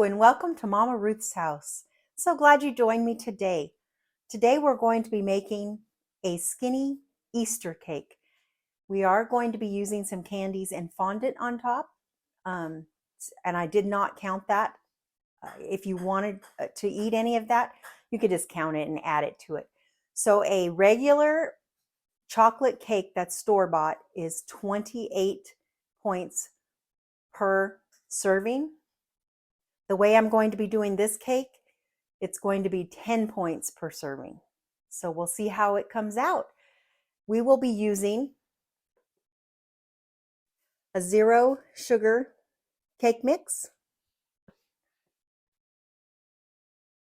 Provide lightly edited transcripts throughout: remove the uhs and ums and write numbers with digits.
Hello and welcome to Mama Ruth's house. So glad you joined me today. Today we're going to be making a skinny Easter cake. We are going to be using some candies and fondant on top. And I did not count that. If you wanted to eat any of that, you could just count it and add it to it. So a regular chocolate cake that's store-bought is 28 points per serving. The way I'm going to be doing this cake, it's going to be 10 points per serving. So we'll see how it comes out. We will be using a 0 sugar cake mix.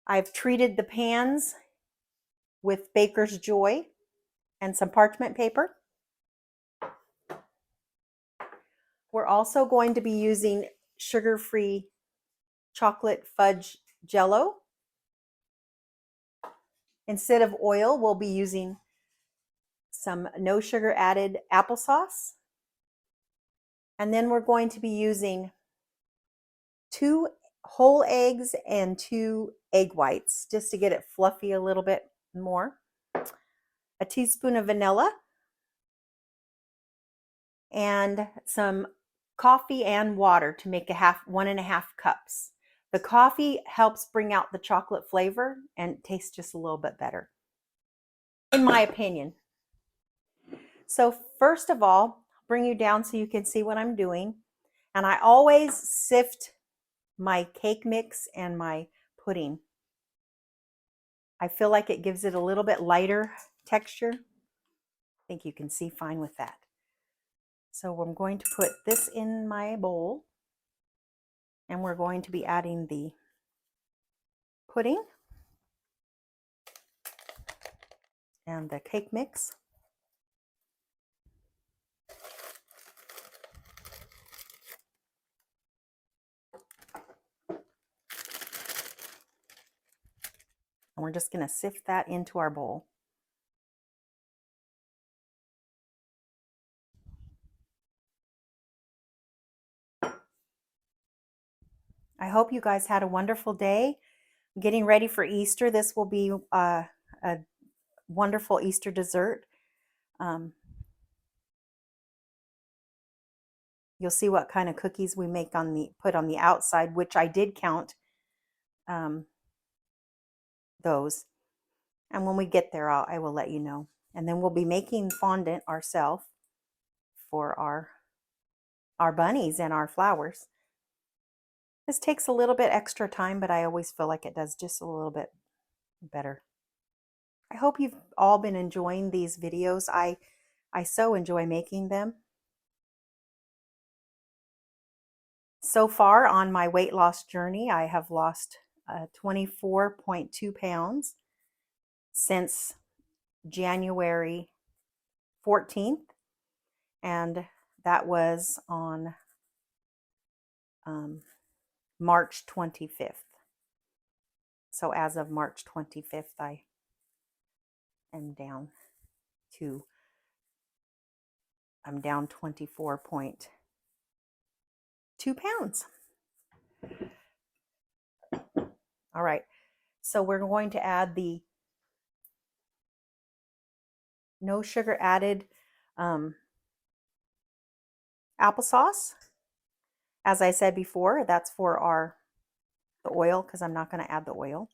I've treated the pans with Baker's Joy and some parchment paper. We're also going to be using sugar-free chocolate fudge jello. Instead of oil, we'll be using some no sugar added applesauce. And then we're going to be using 2 whole eggs and 2 egg whites just to get it fluffy a little bit more. A teaspoon of vanilla and some coffee and water to make 1.5 cups. The coffee helps bring out the chocolate flavor and tastes just a little bit better, in my opinion. So first of all, bring you down so you can see what I'm doing. And I always sift my cake mix and my pudding. I feel like it gives it a little bit lighter texture. I think you can see fine with that. So I'm going to put this in my bowl, and we're going to be adding the pudding and the cake mix. And we're just going to sift that into our bowl. I hope you guys had a wonderful day. I'm getting ready for Easter. This will be a wonderful Easter dessert. You'll see what kind of cookies we make put on the outside, which I did count those. And when we get there, I will let you know. And then we'll be making fondant ourselves for our bunnies and our flowers. This takes a little bit extra time, but I always feel like it does just a little bit better. I hope you've all been enjoying these videos. I so enjoy making them. So far on my weight loss journey, I have lost 24.2 pounds since January 14th, and that was on March 25th. So as of March 25th, I am down 24.2 pounds. All right, so we're going to add the no sugar added applesauce. As I said before, that's for the oil, because I'm not going to add the oil.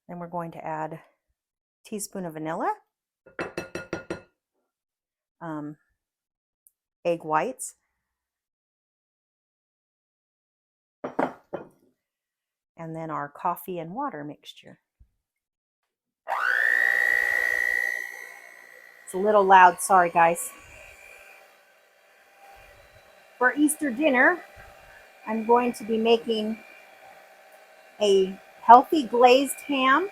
Then we're going to add a teaspoon of vanilla, egg whites, and then our coffee and water mixture. It's a little loud, sorry guys. For Easter dinner, I'm going to be making a healthy glazed ham,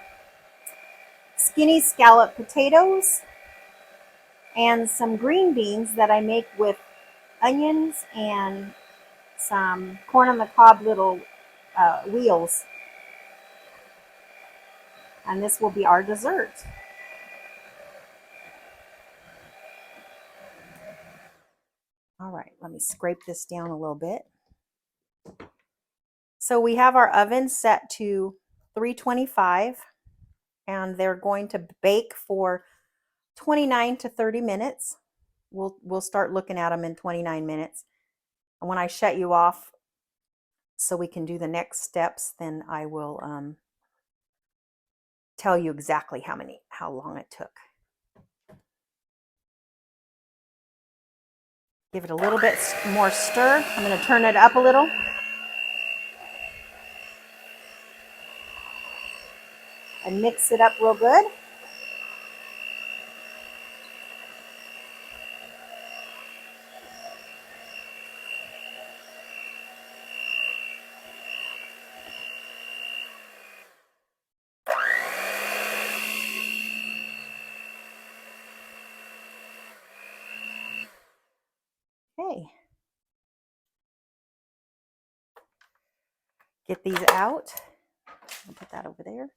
skinny scallop potatoes, and some green beans that I make with onions and some corn on the cob little wheels. And this will be our dessert. All right, let me scrape this down a little bit. So we have our oven set to 325, and they're going to bake for 29 to 30 minutes. We'll start looking at them in 29 minutes. And when I shut you off so we can do the next steps, then I will tell you exactly how long it took. Give it a little bit more stir. I'm going to turn it up a little. And mix it up real good. Okay. Get these out. I'll put that over there.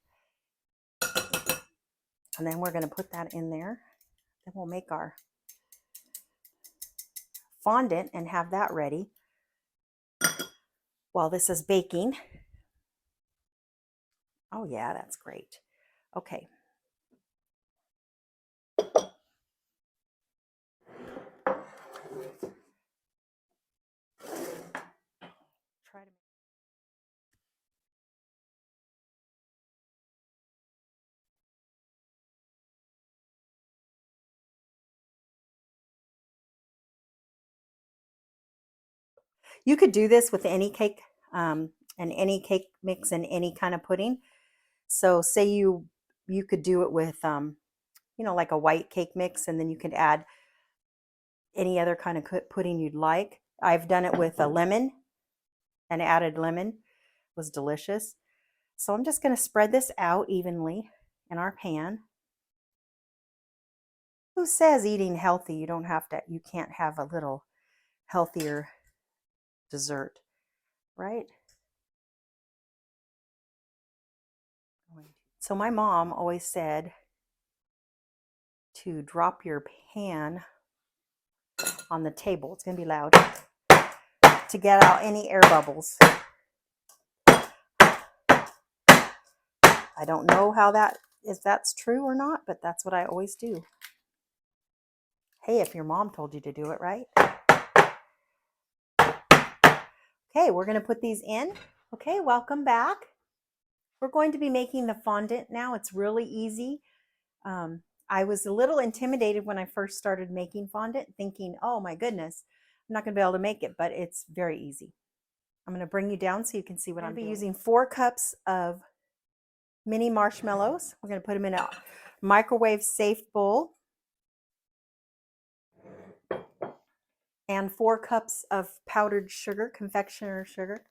And then we're going to put that in there. Then we'll make our fondant and have that ready while this is baking. Oh yeah, that's great. Okay. Try to You could do this with any cake and any cake mix and any kind of pudding. So say you could do it with, like a white cake mix, and then you could add any other kind of pudding you'd like. I've done it with a lemon and added lemon. It was delicious. So I'm just going to spread this out evenly in our pan. Who says eating healthy, you can't have a little healthier dessert, right? So my mom always said to drop your pan on the table. It's going to be loud, to get out any air bubbles. I don't know if that's true or not, but that's what I always do. Hey, if your mom told you to do it, right? Okay, we're going to put these in. Okay, welcome back. We're going to be making the fondant now. It's really easy. I was a little intimidated when I first started making fondant, thinking, oh my goodness, I'm not going to be able to make it, but it's very easy. I'm going to bring you down so you can see what I'm doing. I'm using 4 cups of mini marshmallows. We're going to put them in a microwave safe bowl. And 4 cups of powdered sugar, confectioner sugar.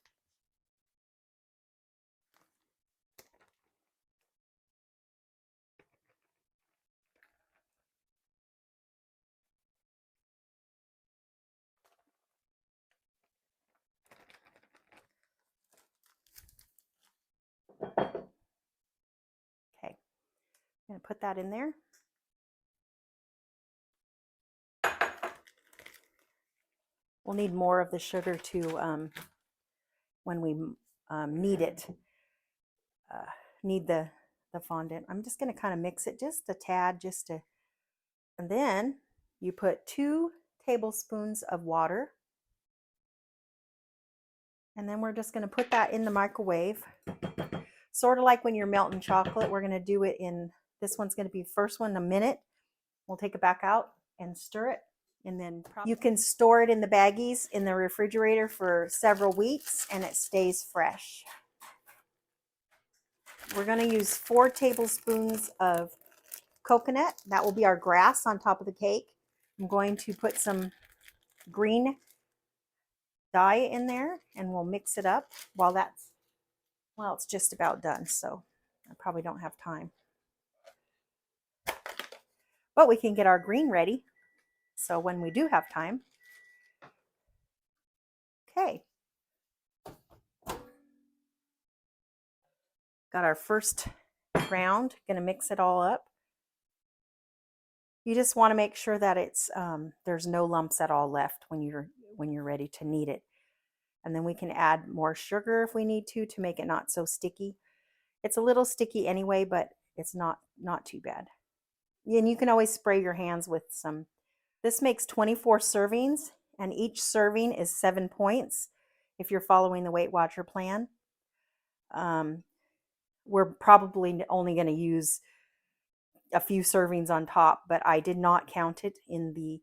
Okay, I'm going to put that in there. We'll need more of the sugar to when we need it. Need the fondant. I'm just going to kind of mix it just a tad, and then you put 2 tablespoons of water, and then we're just going to put that in the microwave, sort of like when you're melting chocolate. We're going to do it in, this one's going to be first one, a minute. We'll take it back out and stir it, and then you can store it in the baggies in the refrigerator for several weeks and it stays fresh. We're going to use 4 tablespoons of coconut. That will be our grass on top of the cake. I'm going to put some green dye in there, and we'll mix it up while it's just about done, so I probably don't have time. But we can get our green ready, so when we do have time. Okay. Got our first round. Gonna mix it all up. You just want to make sure that it's there's no lumps at all left when you're ready to knead it. And then we can add more sugar if we need to make it not so sticky. It's a little sticky anyway, but it's not too bad. And you can always spray your hands with some. This makes 24 servings, and each serving is 7 points if you're following the Weight Watcher plan. We're probably only going to use a few servings on top, but I did not count it in the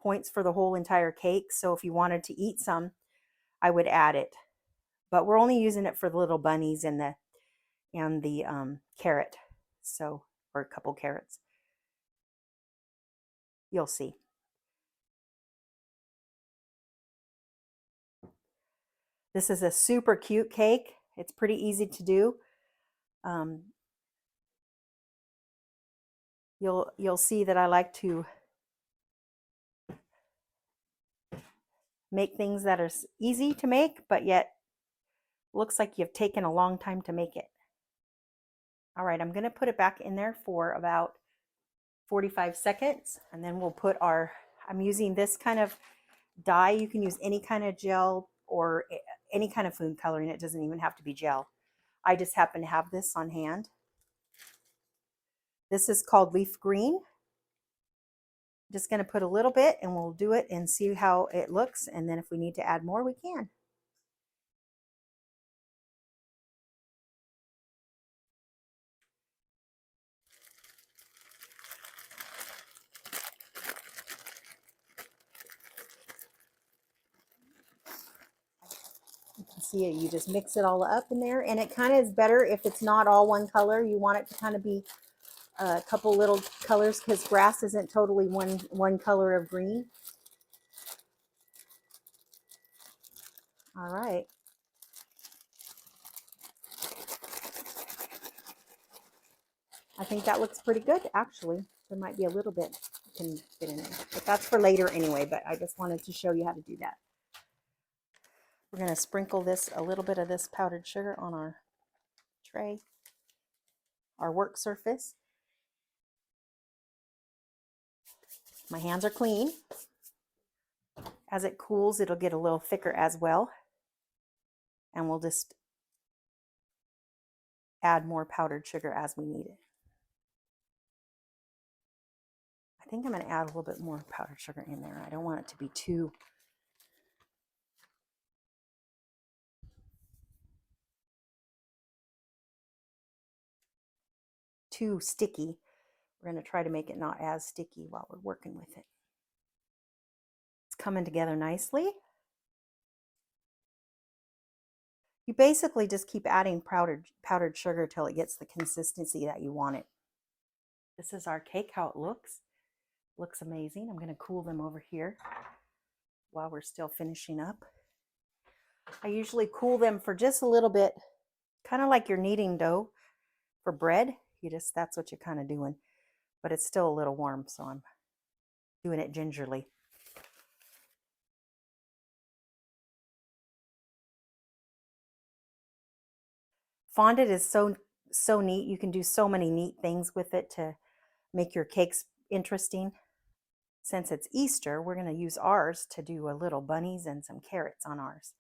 points for the whole entire cake. So if you wanted to eat some, I would add it. But we're only using it for the little bunnies and the carrot, so, or a couple carrots. You'll see. This is a super cute cake. It's pretty easy to do. You'll see that I like to make things that are easy to make, but yet looks like you've taken a long time to make it. All right, I'm going to put it back in there for about 45 seconds, and then we'll put I'm using this kind of dye. You can use any kind of gel or any kind of food coloring. It doesn't even have to be gel. I just happen to have this on hand. This is called leaf green. I'm just going to put a little bit, and we'll do it and see how it looks, and then if we need to add more, we can. You can see it, you just mix it all up in there, and it kind of is better if it's not all one color. You want it to kind of be a couple little colors, because grass isn't totally one color of green. All right. I think that looks pretty good, actually. There might be a little bit you can fit in there, but that's for later anyway, but I just wanted to show you how to do that. We're going to sprinkle a little bit of this powdered sugar on our tray, our work surface. My hands are clean. As it cools, it'll get a little thicker as well. And we'll just add more powdered sugar as we need it. I think I'm going to add a little bit more powdered sugar in there. I don't want it to be too sticky. We're going to try to make it not as sticky while we're working with it. It's coming together nicely. You basically just keep adding powdered sugar till it gets the consistency that you want it. This is our cake, how it looks. Looks amazing. I'm going to cool them over here while we're still finishing up. I usually cool them for just a little bit, kind of like you're kneading dough for bread. That's what you're kind of doing, but it's still a little warm, so I'm doing it gingerly. Fondant is so neat. You can do so many neat things with it to make your cakes interesting. Since it's Easter, we're going to use ours to do a little bunnies and some carrots on ours.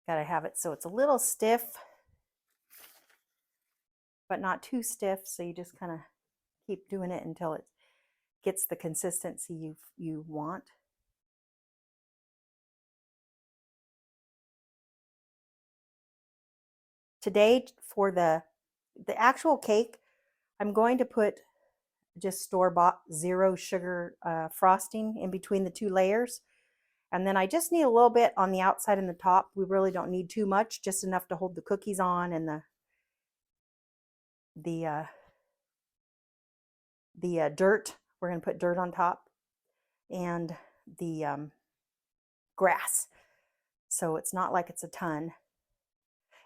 Got to have it so it's a little stiff, but not too stiff. So you just kind of keep doing it until it gets the consistency you want. Today, for the actual cake, I'm going to put just store-bought zero sugar frosting in between the two layers. And then I just need a little bit on the outside and the top. We really don't need too much, just enough to hold the cookies on, and the dirt. We're going to put dirt on top, and the grass. So it's not like it's a ton.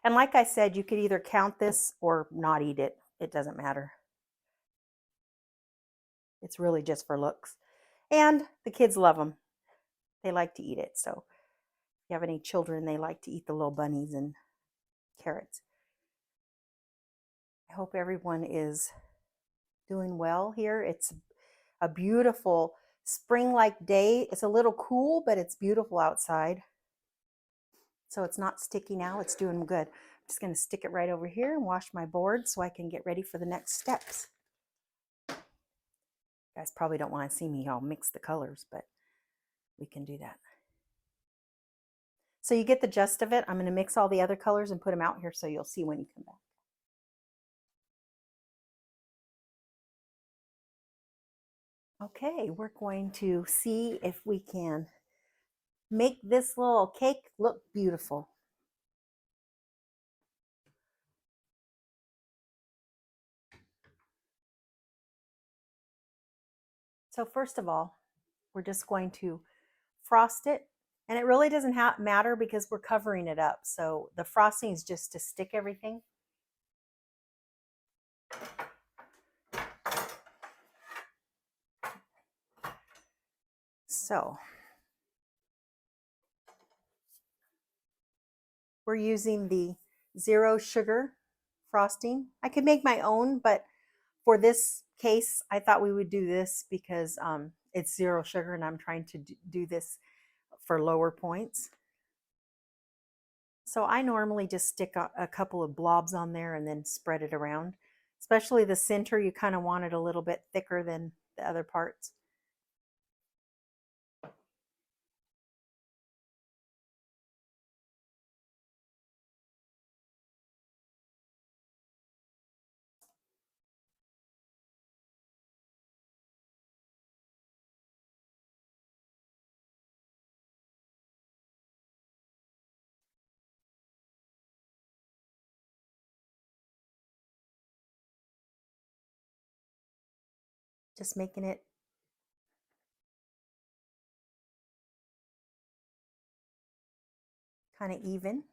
And like I said, you could either count this or not eat it. It doesn't matter. It's really just for looks. And the kids love them. They like to eat it. So if you have any children, they like to eat the little bunnies and carrots. I hope everyone is doing well here. It's a beautiful spring-like day. It's a little cool, but it's beautiful outside. So it's not sticky now, it's doing good. I'm just gonna stick it right over here and wash my board so I can get ready for the next steps. You guys probably don't want to see me all mix the colors, but we can do that. So you get the gist of it. I'm gonna mix all the other colors and put them out here so you'll see when you come back. Okay, we're going to see if we can make this little cake look beautiful. So first of all, we're just going to frost it. And it really doesn't matter because we're covering it up. So the frosting is just to stick everything. So we're using the 0 sugar frosting. I could make my own, but for this case, I thought we would do this because it's 0 sugar and I'm trying to do this for lower points. So I normally just stick a couple of blobs on there and then spread it around. Especially the center, you kind of want it a little bit thicker than the other parts. Just making it kind of even.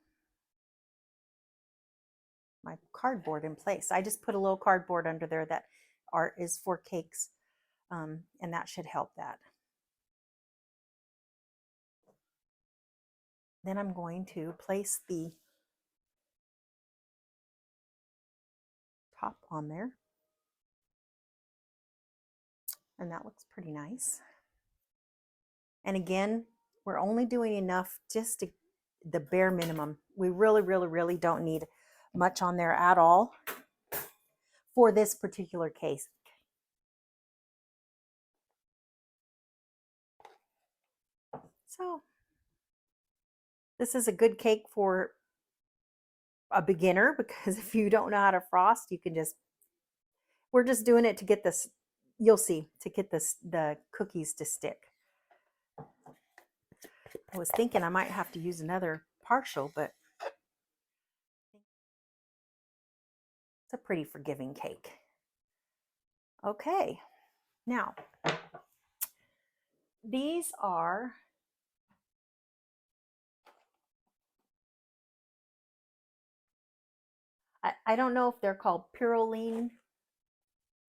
My cardboard in place. I just put a little cardboard under there that art is for cakes, and that should help that. Then I'm going to place the top on there, and that looks pretty nice. And again, we're only doing enough just to the bare minimum. We really don't need much on there at all for this particular case. So this is a good cake for a beginner because if you don't know how to frost, you can just, we're just doing it to get this, you'll see, to get the cookies to stick. I was thinking I might have to use another partial, but it's a pretty forgiving cake. Okay, now these are I don't know if they're called Pirouline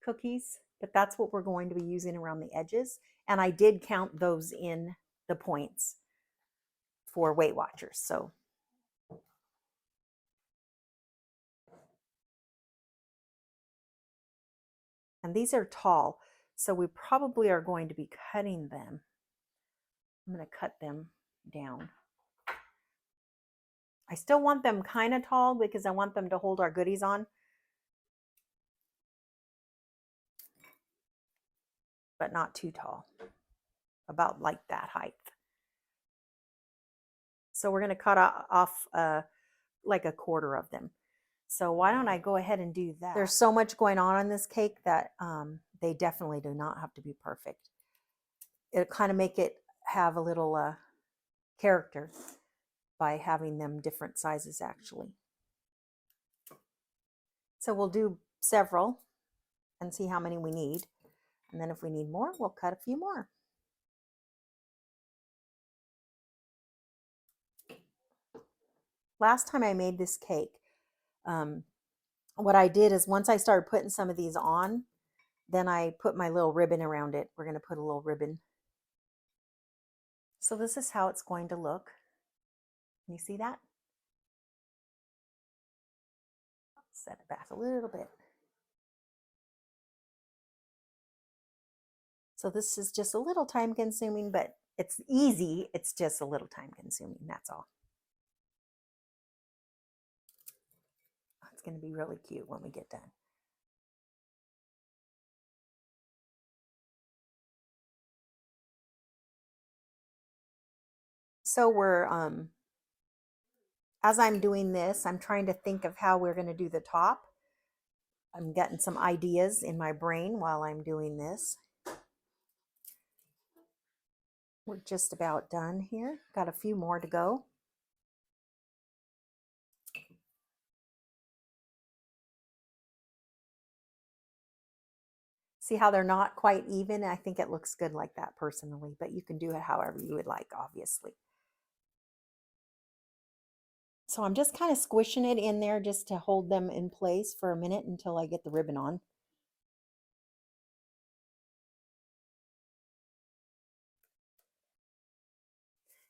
cookies, but that's what we're going to be using around the edges. And I did count those in the points for Weight Watchers. So and these are tall, so we probably are going to be cutting them. I'm going to cut them down. I still want them kind of tall because I want them to hold our goodies on. But not too tall, about like that height. So we're going to cut off like a quarter of them. So why don't I go ahead and do that? There's so much going on this cake that they definitely do not have to be perfect. It'll kind of make it have a little character by having them different sizes actually. So we'll do several and see how many we need. And then if we need more, we'll cut a few more. Last time I made this cake, what I did is once I started putting some of these on, then I put my little ribbon around it. We're going to put a little ribbon. So this is how it's going to look. Can you see that? Set it back a little bit. So this is just a little time consuming, but it's easy. It's just a little time consuming, that's all. It's going to be really cute when we get done. So we're, as I'm doing this, I'm trying to think of how we're going to do the top. I'm getting some ideas in my brain while I'm doing this. We're just about done here. Got a few more to go. See how they're not quite even? I think it looks good like that personally, but you can do it however you would like, obviously. So I'm just kind of squishing it in there just to hold them in place for a minute until I get the ribbon on.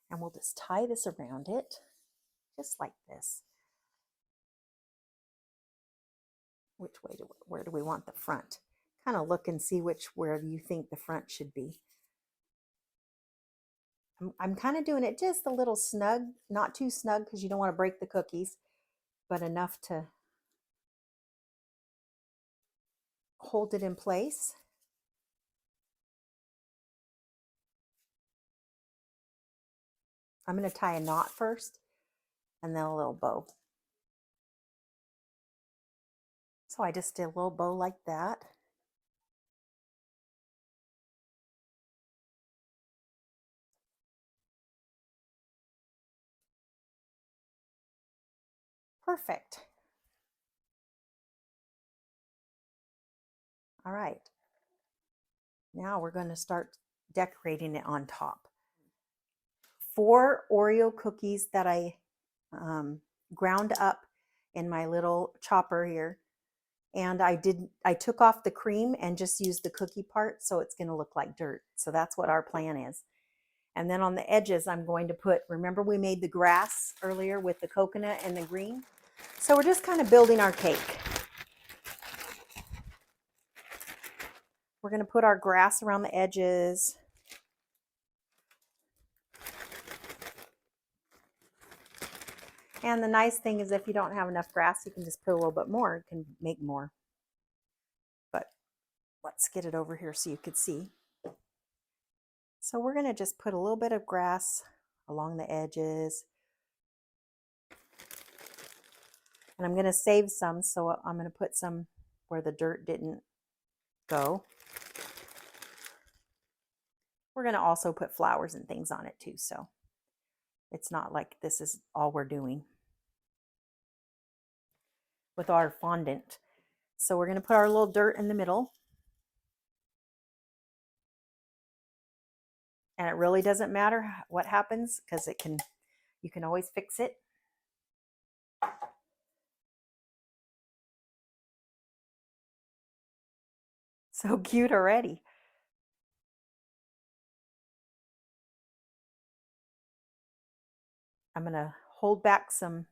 And we'll just tie this around it, just like this. Where do we want the front? Kind of look and see where you think the front should be. I'm kind of doing it just a little snug, not too snug because you don't want to break the cookies, but enough to hold it in place. I'm going to tie a knot first and then a little bow. So I just did a little bow like that. Perfect. All right. Now we're going to start decorating it on top. 4 Oreo cookies that I ground up in my little chopper here. And I took off the cream and just used the cookie part, so it's going to look like dirt. So that's what our plan is. And then on the edges, I'm going to put, remember we made the grass earlier with the coconut and the green? So we're just kind of building our cake. We're going to put our grass around the edges. And the nice thing is if you don't have enough grass, you can just put a little bit more. You can make more. But let's get it over here so you could see. So we're going to just put a little bit of grass along the edges. And I'm going to save some, so I'm going to put some where the dirt didn't go. We're going to also put flowers and things on it too, so it's not like this is all we're doing with our fondant. So we're going to put our little dirt in the middle. And it really doesn't matter what happens because you can always fix it. So cute already. I'm going to hold back some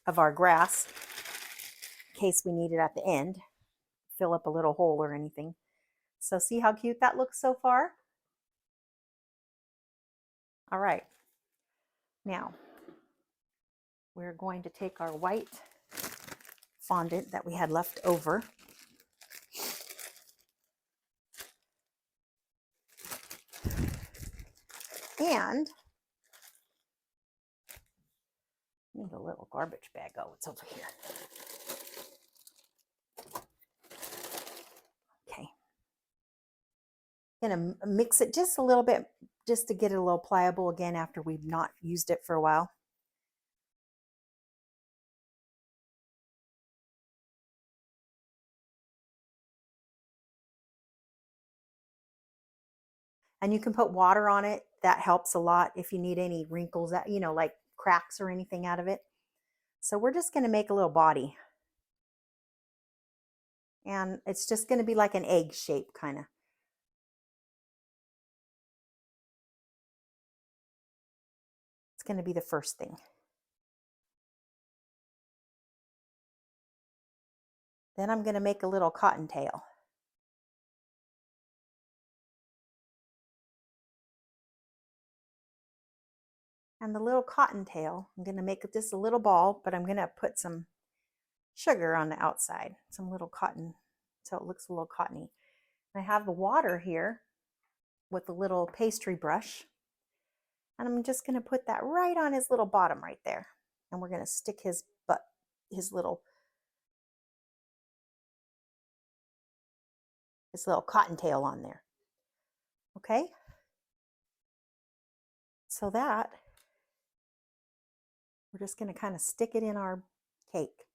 of our grass in case we need it at the end. Fill up a little hole or anything. So see how cute that looks so far? All right. Now, we're going to take our white fondant that we had left over. And I need a little garbage bag. Oh, it's over here. Okay. I'm going to mix it just a little bit just to get it a little pliable again after we've not used it for a while. And you can put water on it. That helps a lot if you need any wrinkles, that, you know, like cracks or anything out of it. So we're just going to make a little body. And it's just going to be like an egg shape, kind of. It's going to be the first thing. Then I'm going to make a little cottontail. And the little cottontail, I'm going to make just a little ball, but I'm going to put some sugar on the outside, some little cotton, so it looks a little cottony. I have the water here with the little pastry brush, and I'm just going to put that right on his little bottom right there. And we're going to stick his little cottontail on there. Okay? So that, we're just going to kind of stick it in our cake.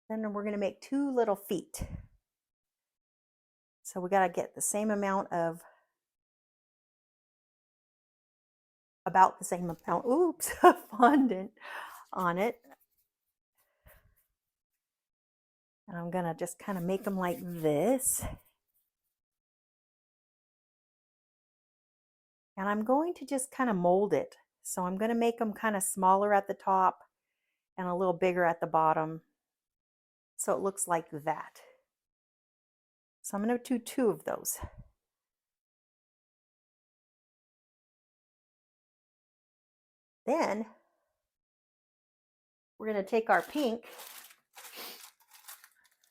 Then we're going to make 2 little feet. So we got to get the same amount of, about the same amount, oops, fondant on it. And I'm going to just kind of make them like this. And I'm going to just kind of mold it. So I'm going to make them kind of smaller at the top and a little bigger at the bottom. So it looks like that. So I'm going to do 2 of those. Then we're going to take our pink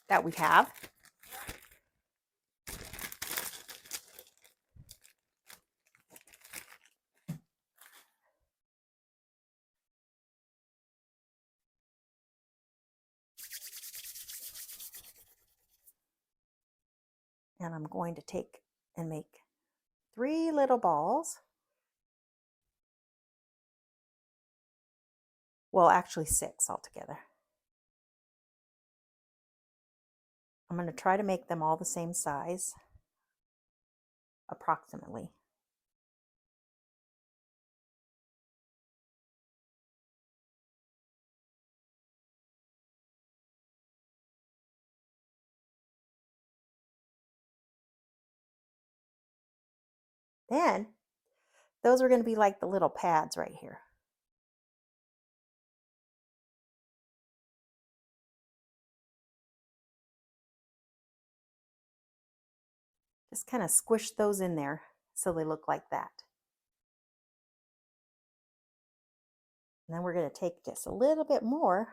that we have, and I'm going to take and make 3 little balls. Well, actually 6 altogether. I'm going to try to make them all the same size, approximately. Then those are going to be like the little pads right here. Just kind of squish those in there so they look like that. And then we're going to take just a little bit more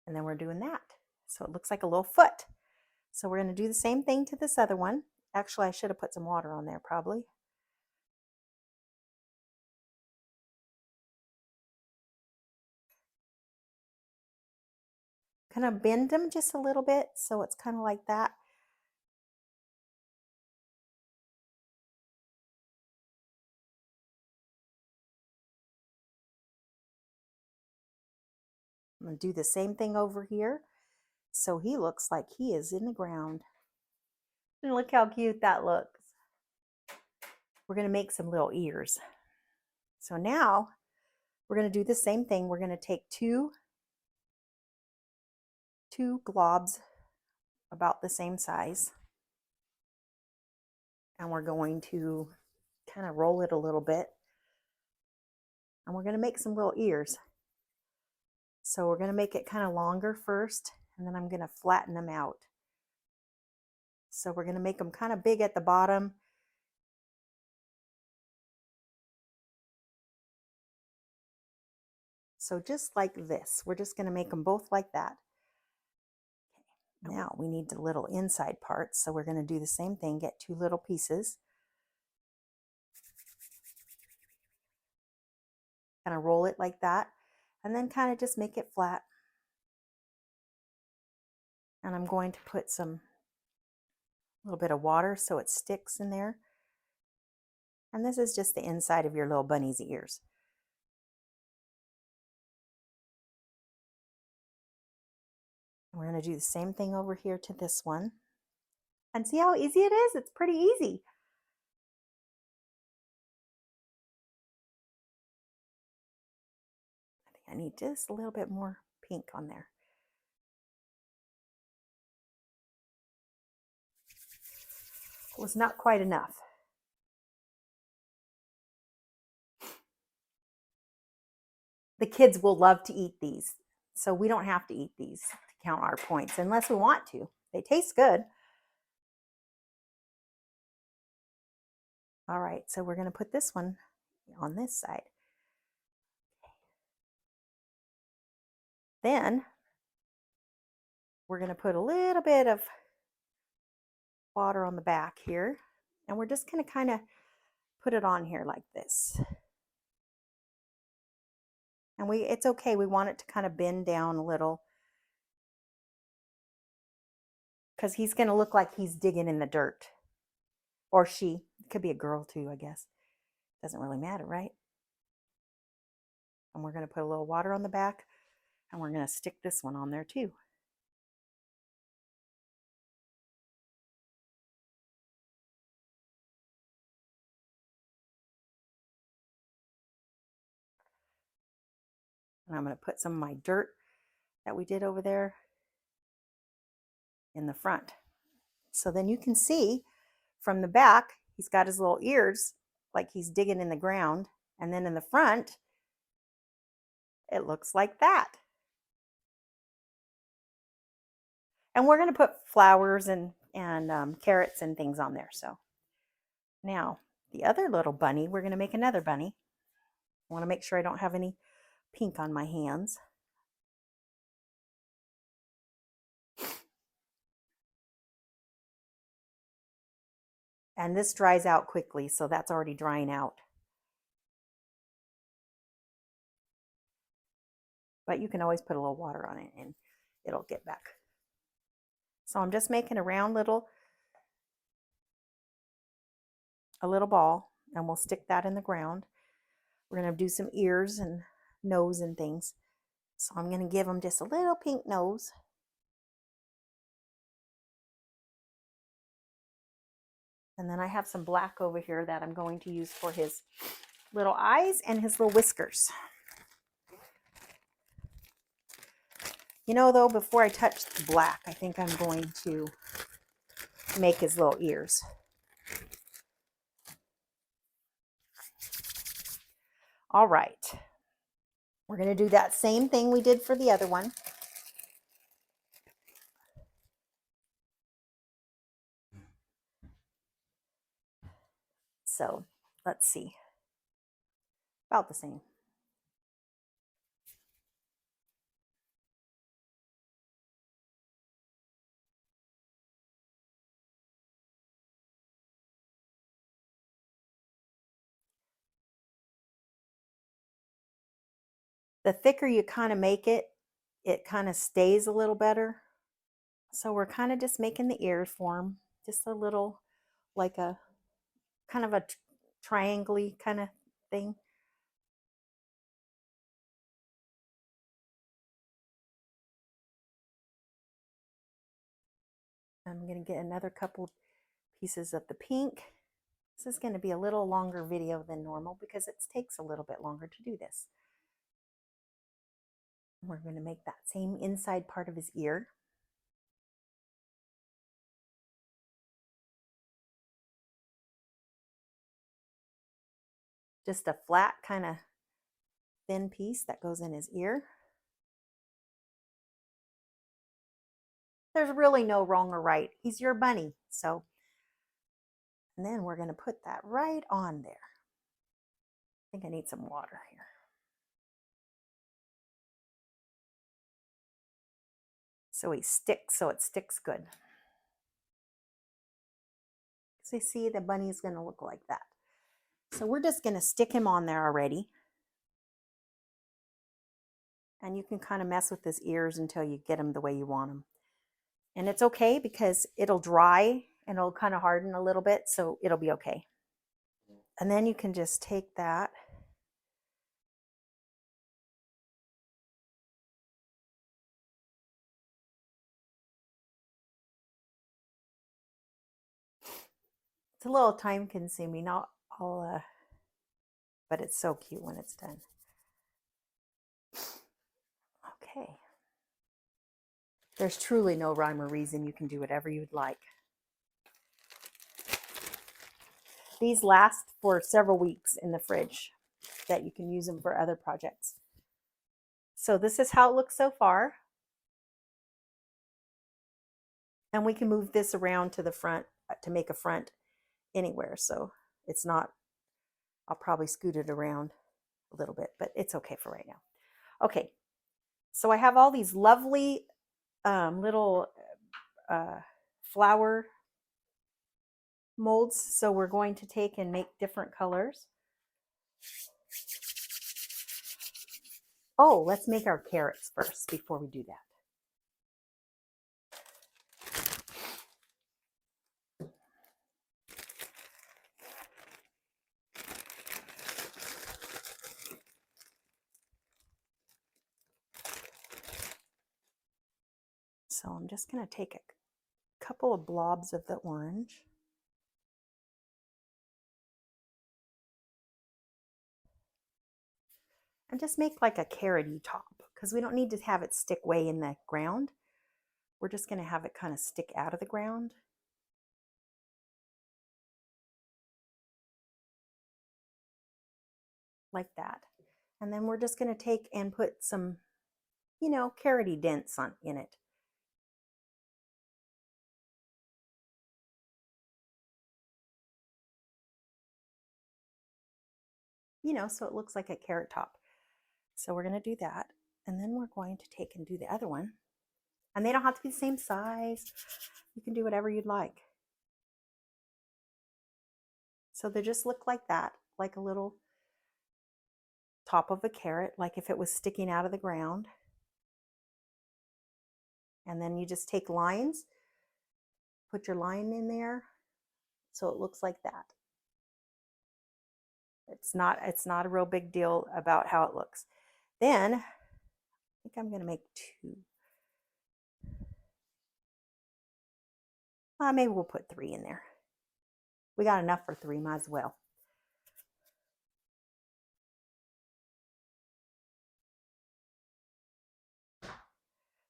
and then we're doing that. So it looks like a little foot. So we're going to do the same thing to this other one. Actually, I should have put some water on there probably. Kind of bend them just a little bit so it's kind of like that. I'm going to do the same thing over here. So he looks like he is in the ground. And look how cute that looks. We're going to make some little ears. So now we're going to do the same thing. We're going to take two globs about the same size. And we're going to kind of roll it a little bit. And we're going to make some little ears. So we're going to make it kind of longer first, and then I'm going to flatten them out. So we're going to make them kind of big at the bottom. So just like this, we're just going to make them both like that. Okay. Now we need the little inside parts, so we're going to do the same thing, get 2 little pieces. Kind of roll it like that, and then kind of just make it flat. And I'm going to put a little bit of water so it sticks in there. And this is just the inside of your little bunny's ears. We're going to do the same thing over here to this one. And see how easy it is? It's pretty easy. I think I need just a little bit more pink on there. It was not quite enough. The kids will love to eat these, so we don't have to eat these to count our points unless we want to. They taste good. All right, so we're going to put this one on this side. Then we're going to put a little bit of water on the back here, and we're just going to kind of put it on here like this. And it's okay, we want it to kind of bend down a little because he's going to look like he's digging in the dirt. Or she. It could be a girl too, I guess. Doesn't really matter, right? And we're going to put a little water on the back, and we're going to stick this one on there too. And I'm going to put some of my dirt that we did over there in the front. So then you can see from the back, he's got his little ears like he's digging in the ground. And then in the front, it looks like that. And we're going to put flowers and carrots and things on there. So now the other little bunny, we're going to make another bunny. I want to make sure I don't have any pink on my hands. And this dries out quickly, so that's already drying out. But you can always put a little water on it and it'll get back. So I'm just making a round little ball, and we'll stick that in the ground. We're going to do some ears and nose and things. So I'm going to give him just a little pink nose. And then I have some black over here that I'm going to use for his little eyes and his little whiskers. You know, though, before I touch the black, I think I'm going to make his little ears. All right. We're going to do that same thing we did for the other one. So let's see. About the same. The thicker you kind of make it, it kind of stays a little better. So we're kind of just making the ear form, just a little, like a kind of a triangle-y kind of thing. I'm going to get another couple pieces of the pink. This is going to be a little longer video than normal because it takes a little bit longer to do this. We're going to make that same inside part of his ear. Just a flat kind of thin piece that goes in his ear. There's really no wrong or right. He's your bunny. So, and then we're going to put that right on there. I think I need some water here. So he sticks, so it sticks good. So you see the bunny is going to look like that. So we're just going to stick him on there already. And you can kind of mess with his ears until you get him the way you want him. And it's okay because it'll dry and it'll kind of harden a little bit, so it'll be okay. And then you can just take that it's a little time consuming, but it's so cute when it's done. Okay. There's truly no rhyme or reason. You can do whatever you'd like. These last for several weeks in the fridge that you can use them for other projects. So this is how it looks so far. And we can move this around to the front to make a front anywhere. So it's not, I'll probably scoot it around a little bit, but it's okay for right now. Okay, so I have all these lovely little flower molds. So we're going to take and make different colors. Oh, let's make our carrots first before we do that. So I'm just going to take a couple of blobs of the orange. And just make like a carroty top, because we don't need to have it stick way in the ground. We're just going to have it kind of stick out of the ground. Like that. And then we're just going to take and put some, you know, carroty dents in it. You know, so it looks like a carrot top. So we're going to do that. And then we're going to take and do the other one. And they don't have to be the same size. You can do whatever you'd like. So they just look like that, like a little top of a carrot, like if it was sticking out of the ground. And then you just take lines, put your line in there, so it looks like that. It's not a real big deal about how it looks. Then I think I'm going to make two. Maybe we'll put 3 in there. We got enough for 3, might as well.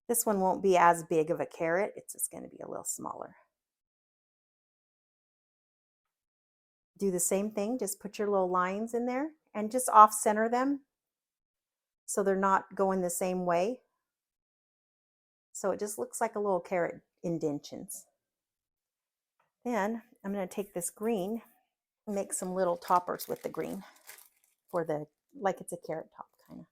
This one won't be as big of a carrot. It's just going to be a little smaller. Do the same thing. Just put your little lines in there and just off center them so they're not going the same way. So it just looks like a little carrot indentions. Then I'm going to take this green and make some little toppers with the green for the, like it's a carrot top kind of.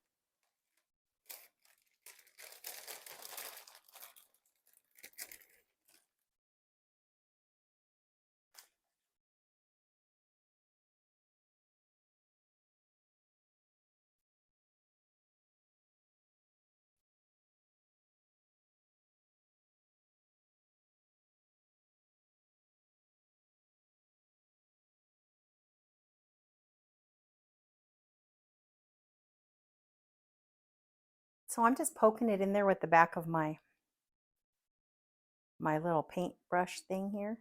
So I'm just poking it in there with the back of my little paintbrush thing here.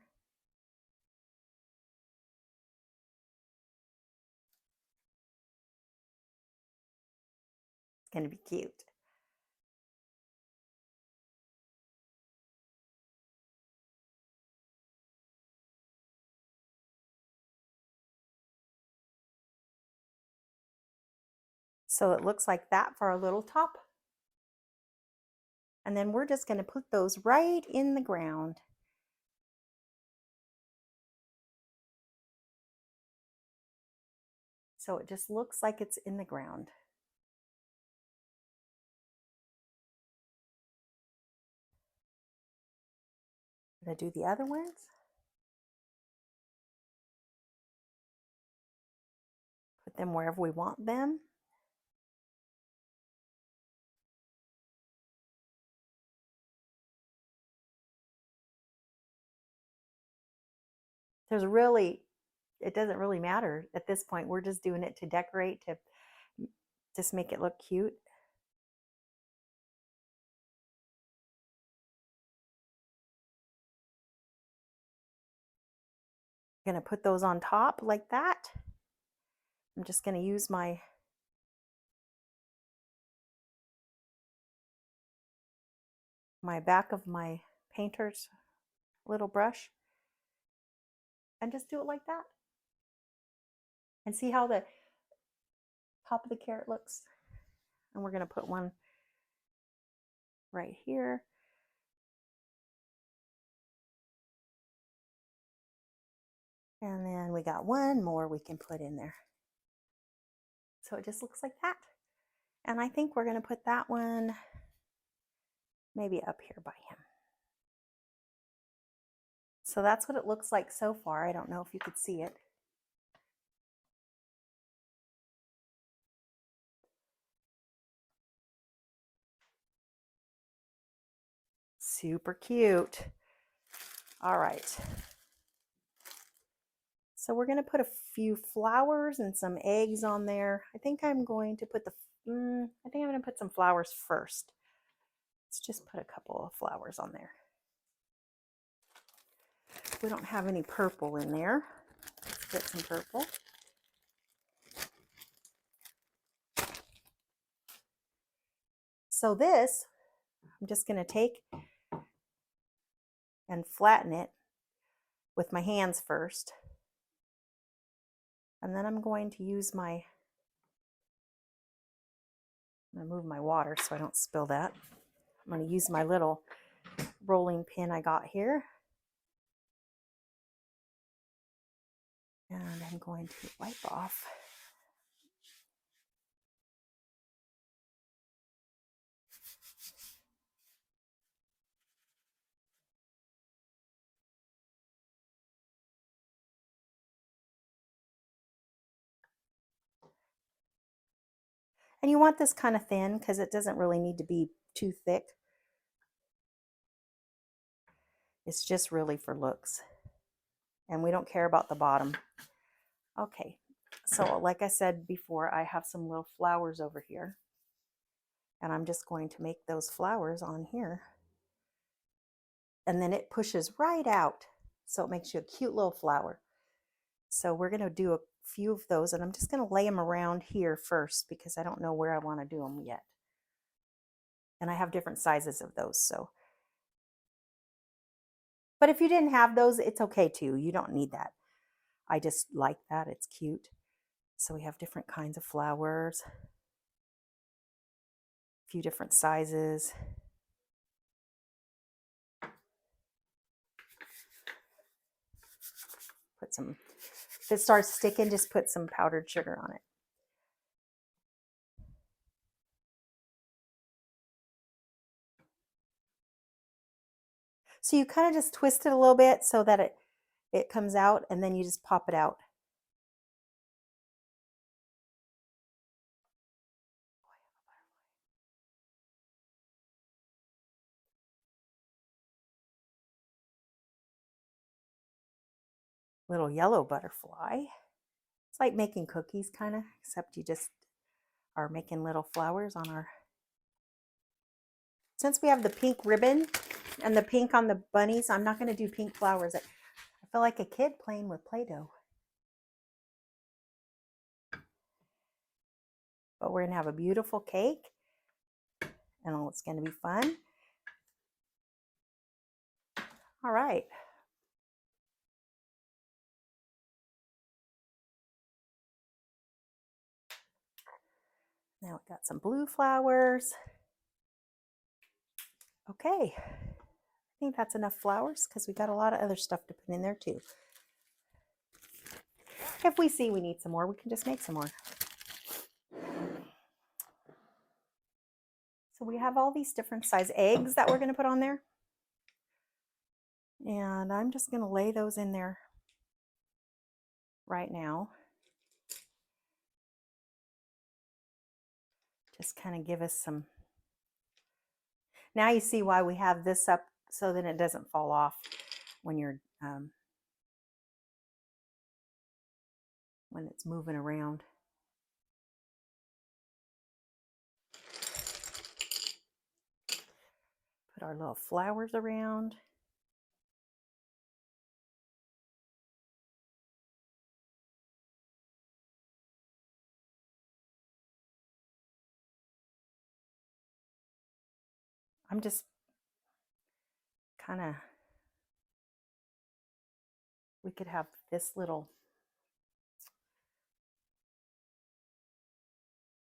It's going to be cute. So it looks like that for our little top. And then we're just going to put those right in the ground. So it just looks like it's in the ground. I'm going to do the other ones. Put them wherever we want them. It doesn't really matter at this point. We're just doing it to decorate, to just make it look cute. I'm going to put those on top like that. I'm just going to use my back of my painter's little brush and just do it like that. And see how the top of the carrot looks? And we're going to put one right here. And then we got one more we can put in there. So it just looks like that. And I think we're going to put that one maybe up here by him. So that's what it looks like so far. I don't know if you could see it. Super cute. All right. So we're going to put a few flowers and some eggs on there. I think I'm going to put some flowers first. Let's just put a couple of flowers on there. We don't have any purple in there. Let's get some purple. So this, I'm just going to take and flatten it with my hands first. And then I'm going to use I'm going to move my water so I don't spill that. I'm going to use my little rolling pin I got here. And I'm going to wipe off. And you want this kind of thin because it doesn't really need to be too thick. It's just really for looks. And we don't care about the bottom. Okay, so like I said before, I have some little flowers over here. And I'm just going to make those flowers on here. And then it pushes right out. So it makes you a cute little flower. So we're going to do a few of those. And I'm just going to lay them around here first because I don't know where I want to do them yet. And I have different sizes of those. But if you didn't have those, it's okay too. You don't need that. I just like that. It's cute. So we have different kinds of flowers. A few different sizes. Put some, if it starts sticking, just put some powdered sugar on it. So you kind of just twist it a little bit so that it comes out, and then you just pop it out. Little yellow butterfly. It's like making cookies kind of, except you just are making little flowers on our... Since we have the pink ribbon and the pink on the bunnies, I'm not going to do pink flowers. I feel like a kid playing with Play-Doh. But we're going to have a beautiful cake, and it's going to be fun. All right. Now we got some blue flowers. Okay, I think that's enough flowers because we got a lot of other stuff to put in there too. If we see we need some more, we can just make some more. So we have all these different size eggs that we're going to put on there. And I'm just going to lay those in there right now. Just kind of give us some... Now you see why we have this up, so that it doesn't fall off when you're when it's moving around. Put our little flowers around. I'm just kind of... We could have this little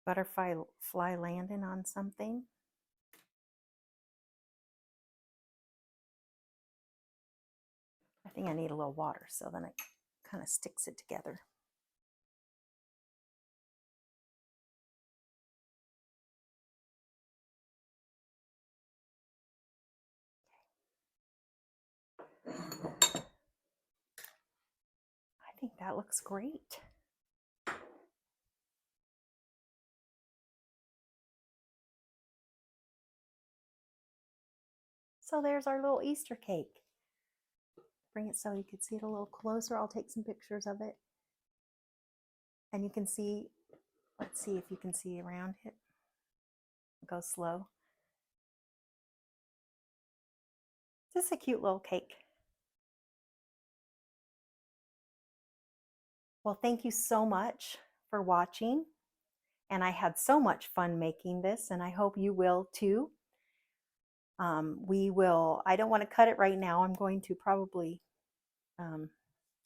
butterfly landing on something. I think I need a little water so then it kind of sticks it together. I think that looks great. So there's our little Easter cake. Bring it so you can see it a little closer. I'll take some pictures of it. And you can see, let's see if you can see around it. Go slow. Just a cute little cake. Well, thank you so much for watching. And I had so much fun making this, and I hope you will too. I don't want to cut it right now. I'm going to probably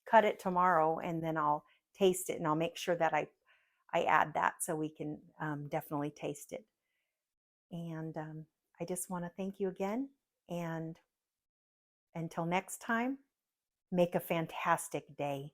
cut it tomorrow, and then I'll taste it, and I'll make sure that I add that so we can definitely taste it. And I just want to thank you again, and until next time, make a fantastic day.